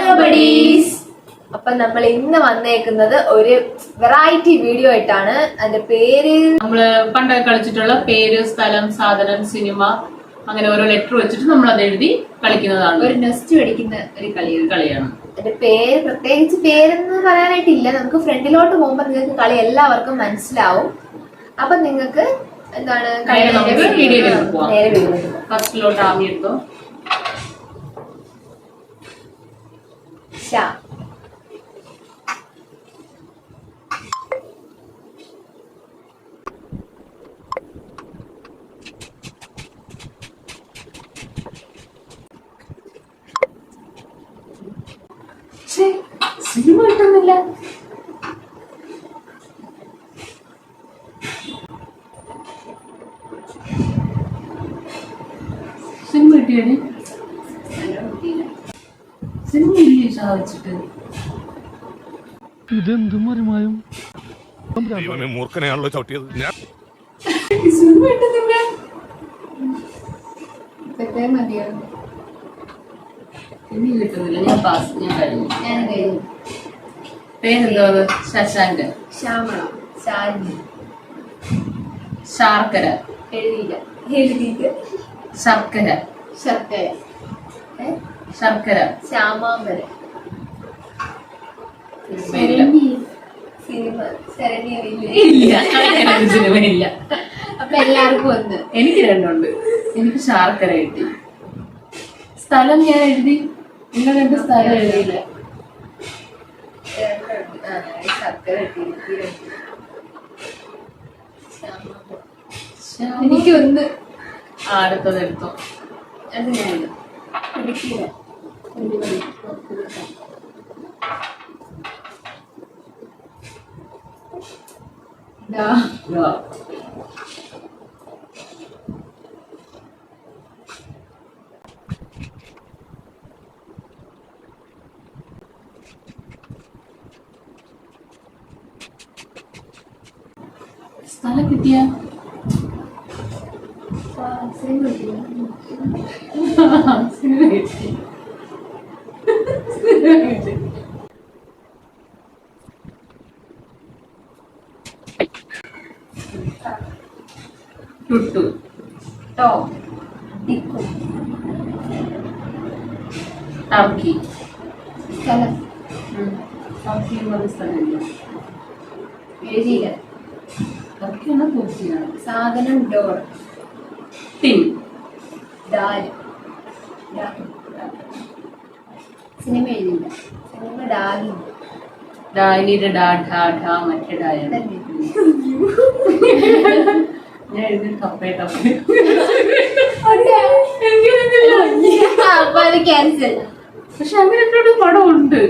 Hello buddies. അപ്പൊ നമ്മൾ ഇന്ന് വന്നേക്കുന്നത് ഒരു വെറൈറ്റി വീഡിയോ ആയിട്ടാണ്. അതിന്റെ പേര് നമ്മള് പണ്ടൊക്കെ കളിച്ചിട്ടുള്ള പേര്, സ്ഥലം, സാധനം, സിനിമ, അങ്ങനെ ഓരോ ലെറ്റർ വെച്ചിട്ട് നമ്മൾ അത് എഴുതി കളിക്കുന്നതാണ്. ഒരു നെസ്റ്റ് പഠിക്കുന്ന ഒരു കളിയാണ്. അതിന്റെ പേര് പ്രത്യേകിച്ച് പേരെന്ന് പറയാനായിട്ടില്ല. നമുക്ക് ഫ്രണ്ടിലോട്ട് പോകുമ്പോ നിങ്ങൾക്ക് കളി എല്ലാവർക്കും മനസ്സിലാവും. അപ്പൊ നിങ്ങൾക്ക് എന്താണ് നേരെ വീഡിയോയിലേക്ക് പോവാം. നേരെ വീഡിയോ ഫസ്റ്റിലോട്ട് ആമി എടുത്തോ. സിനിമ കിട്ടുന്നില്ല. സിനിമ കിട്ടിയാണ്. സിനിമ ഇല്ലേ സാധിച്ചിട്ട് ഇതെന്തു മറിമായും മൂർഖനെയാണല്ലോ ചവിട്ടിയത്. സിനിമ കിട്ടുന്നില്ല. മതിയോ? ഇനി കിട്ടുന്നില്ല. ഞാൻ പാസ്. ഞാൻ കഴിഞ്ഞു. പേരെന്തോ? ശശാങ്കൻ. ശ്യാമള. ശാലിനി. ശാർക്കര. എഴുതിയിട്ട് ശർക്കര. ശർക്കര. ശർക്കര. ശ്യാമാംബര. സിനിമ സിനിമ ഇല്ല. അപ്പൊ എല്ലാവർക്കും ഒന്ന്. എനിക്ക് രണ്ടുണ്ട്. എനിക്ക് ശാർക്കര കിട്ടി. സ്ഥലം ഞാൻ എഴുതി. നിങ്ങൾ രണ്ട് സ്ഥലം എഴുതിയില്ല. ശർക്കര എനിക്ക് ഒന്ന്. അടുത്തത് എടുത്തോ. അത് ഞാൻ പിടിക്കില്ല. സ്ഥലം കിട്ടിയ ടുട്ടു. ടോ. ടിക്കു. ടർക്കി. സ്ഥലം ടർക്കി എന്നൊരു സ്ഥലമില്ല. എഴുതിയില്ല. ടർക്കിയാണ് പൂർത്തിയാണ്. സാധനം ഡോർ. ടിൻ. ഡാൽ. സിനിമ എഴുതിയില്ല. സിനിമ ഡാലി. ഡാലിയുടെ ഡാ ഢാ ഢാ മറ്റേ ഡായാണ്. ഞാൻ എഴുതി കപ്പേ ടപ്പേ. അപ്പൊ അത് ക്യാൻസൽ. പക്ഷെ അങ്ങനെ എന്നോട് പടം ഉണ്ട്.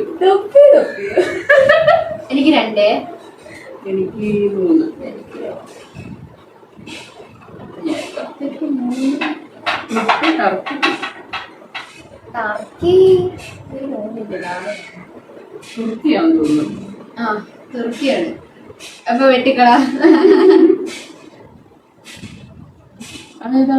എനിക്ക് 2. എനിക്ക് 3. ടർക്കി തുർക്കിയാന്ന് തോന്നുന്നു. ആ തുർക്കിയാണ്. അപ്പൊ വെട്ടിക്കളാ. അതേതാ?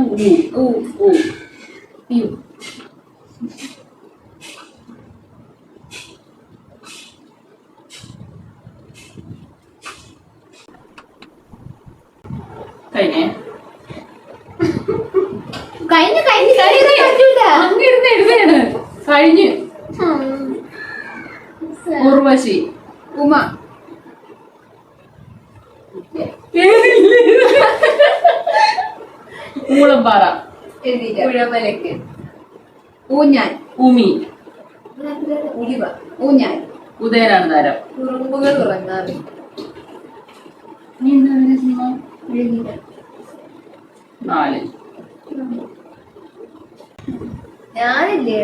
കഴിഞ്ഞ് എഴുതേണ്. കഴിഞ്ഞ്. ഉർവശി. ഉമ. മൂളമ്പാറ. ഉഴവലക്ക്. ഊഞ്ഞാൽ. ഉമി. ഉലിവ. ഊഞ്ഞാൽ. ഉദയനാണ് താരം. ഉറുമ്പുകൾ ഉറങ്ങാറ്. നീ എന്താ സിനിമ? 4. ഞാനില്ലേ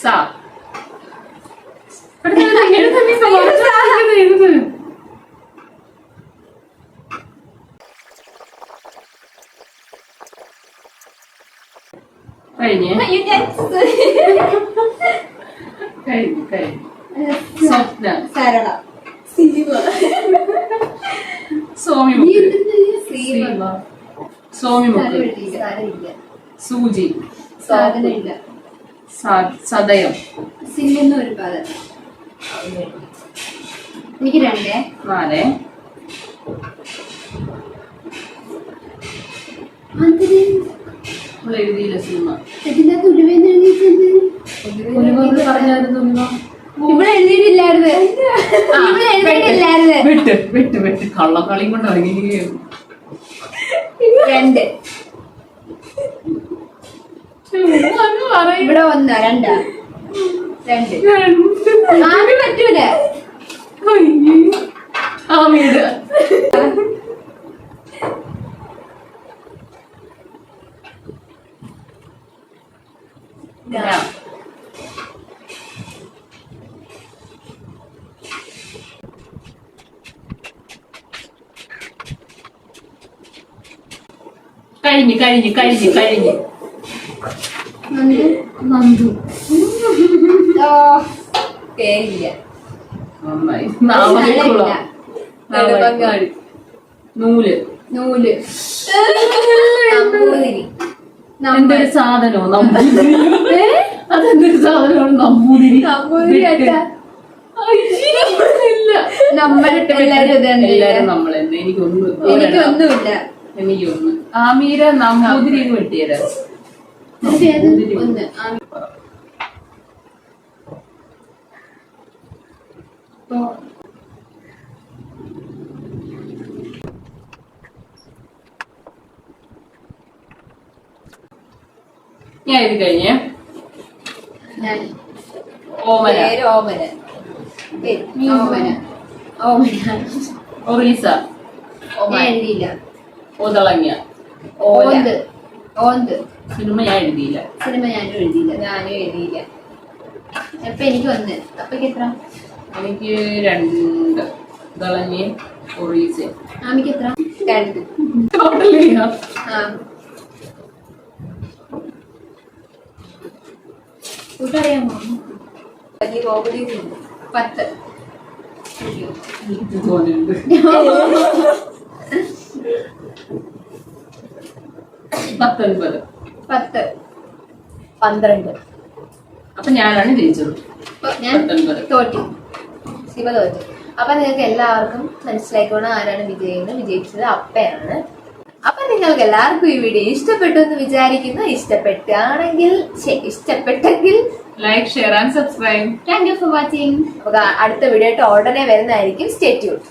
സാ. സ്വപ്ന. സരള. സോമിമുക്ക്. സൂചി. സാധനമില്ല. സദയം. സില്ലെന്ന് ഒരു പദം. എനിക്ക് 2. 4. നമ്മൾ എഴുതിയില്ല സിനിമ. ഇതിനകത്ത് ഉലുവെന്ന് എഴുതിയിട്ടുണ്ട്. പറഞ്ഞായിരുന്നു ഇവിടെ എഴുതിയിട്ടില്ലായിരുന്നു. ഇവിടെ എഴുതിയിട്ടില്ലായിരുന്നു. വെട്ട് കള്ളക്കളിയും കൊണ്ട് ഇറങ്ങിയിരിക്കുകയായിരുന്നു. 2. ഇവിടെ 1 2 2 ആമി പറ്റൂല. ആമിയുടെ കഴിഞ്ഞു. നന്ദു. പേരില്ല. നന്നായി. നാവലിക്കുളം. നെടുമങ്ങാട്. നൂല്. നമ്പൂതിരി. എന്തൊരു സാധനോ നമ്പൂതിരി. അതെന്തൊരു സാധനോ നമ്പൂതിരി. എല്ലാരും നമ്മളെന്നെ. എനിക്കൊന്നുമില്ല. എനിക്കൊന്ന്. ആമീര നമ്പൂതിരി വെട്ടിയരാ. ഞാൻ ഇത് കഴിഞ്ഞേ. ഓമന. ഒറീസ. എഴുതിയില്ല. ഓതളങ്ങ. സിനിമ ഞാൻ എഴുതിയില്ല. ഞാനും എഴുതിയില്ല. അപ്പൊ എനിക്ക് 1. അപ്പൊക്ക് എത്ര? എനിക്ക് 2. ദളങ്ങയും ഒറീസയും. ആമിക്ക് എത്ര? 2. ടോട്ടലി കൂട്ടറിയാമോ? 10. തോന്നുന്നുണ്ട്. 19. 12. അപ്പൊ ഞാനാണ് ജയിച്ചത്. ഞാൻ തോറ്റു. ശിവ തോറ്റു. അപ്പൊ നിങ്ങൾക്ക് എല്ലാവർക്കും മനസ്സിലായിക്കോണം ആരാണ് വിജയിച്ചത് അപ്പയാണ്. അപ്പൊ നിങ്ങൾക്ക് എല്ലാവർക്കും ഈ വീഡിയോ ഇഷ്ടപ്പെട്ടു എന്ന് വിചാരിക്കുന്നു. ഇഷ്ടപ്പെട്ടെങ്കിൽ like, share and subscribe. Thank you for watching. അപ്പൊ അടുത്ത വീഡിയോ ആയിട്ട് ഉടനെ വരുന്നതായിരിക്കും. Stay tuned.